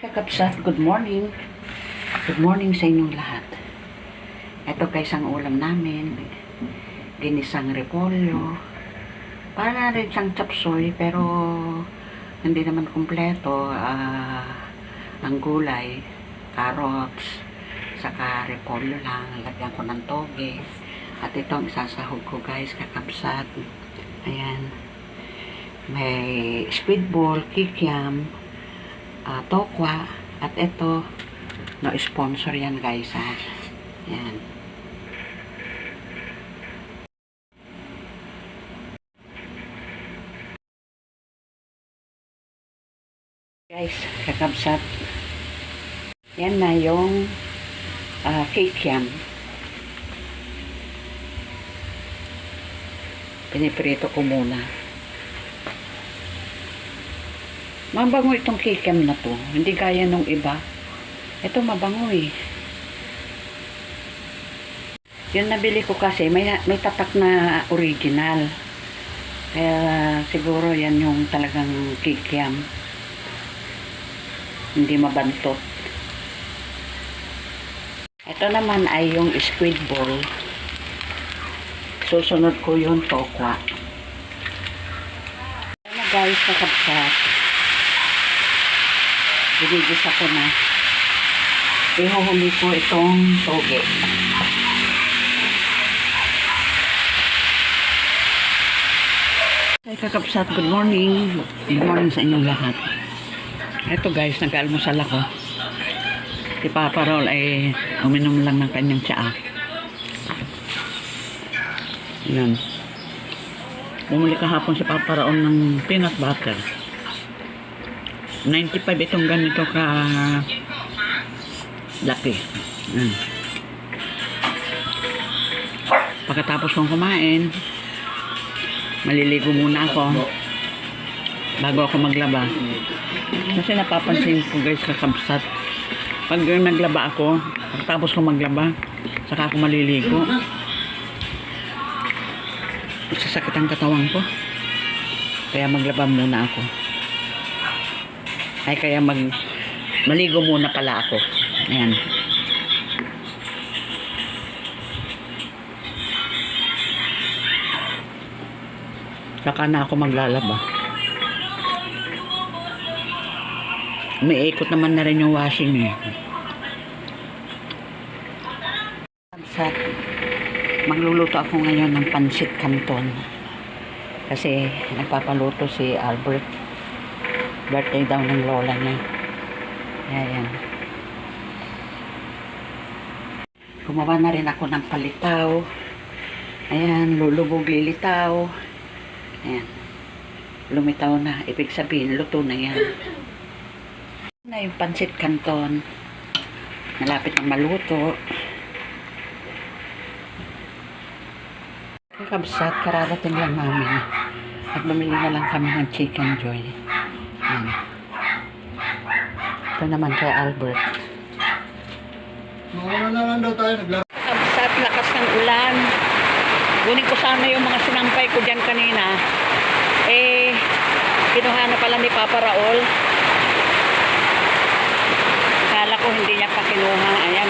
Kakapsat, good morning. Good morning sa inyong lahat. Ito guys ang ulam namin. Ginisang repolyo. Para rin siyang chapsoy pero hindi naman kumpleto. Ang gulay, carrots, saka repolyo lang. Lagyan ko ng toge. At ito ang isasahog ko guys, kakapsat. Ayan. May squid ball, kikiam, tokwa, at ito no sponsor yan guys ha. Yan guys, kakabsat, yan na yung kikiam. Piniprito ko muna. Mabango itong kikiam na to. Hindi gaya nung iba. Ito mabango eh. Yung nabili ko kasi may tatak na original. Kaya siguro yan yung talagang kikiam. Hindi mabantot. Ito naman ay yung squid ball. Susunod ko yung tokwa. Ano guys, kakabsat. Binigisa ko na. Ihuhuli ko itong toge. Ay kakapsat, good morning. Good morning sa inyong lahat. Ito guys, nag-almusal ako. Si Papa Roll ay uminom lang ng kanyang tsaa. Yan. Bumuli kahapon si Papa Roll ng peanut butter. 95 itong ganito ka laki. Pagkatapos kong kumain, maliligo muna ako bago ako maglaba. Kasi napapansin ko guys, kakabsat, pag naglaba ako, pagkatapos kong maglaba, saka ako maliligo, sasakit ang katawan ko. Kaya maglaba muna ako. Ay kaya maligo muna pala ako. Ayan. Saka na ako maglalaba. May ikot naman na rin yung washing eh. Magluluto ako ngayon ng pansit canton. Kasi nagpapaluto si Albert. Birthday daw ng lola niya. Ayan. Gumawa na rin ako ng palitaw. Ayan, lulubog lilitaw. Ayan. Lumitaw na. Ibig sabihin, luto na yan. Na yung pansit canton. Malapit na maluto. Kakabsat, kararating lang namin. At bumili na lang kami ng Chicken Joy. Ayan. Ito naman kay Albert. Mawala na lang daw tayo. Kakabsat, lakas ng ulan. Gunin ko sana yung mga sinampay ko dyan kanina. Eh, kinuha na pala ni Papa Raul. Akala ko hindi niya pa kinuha. Ayan,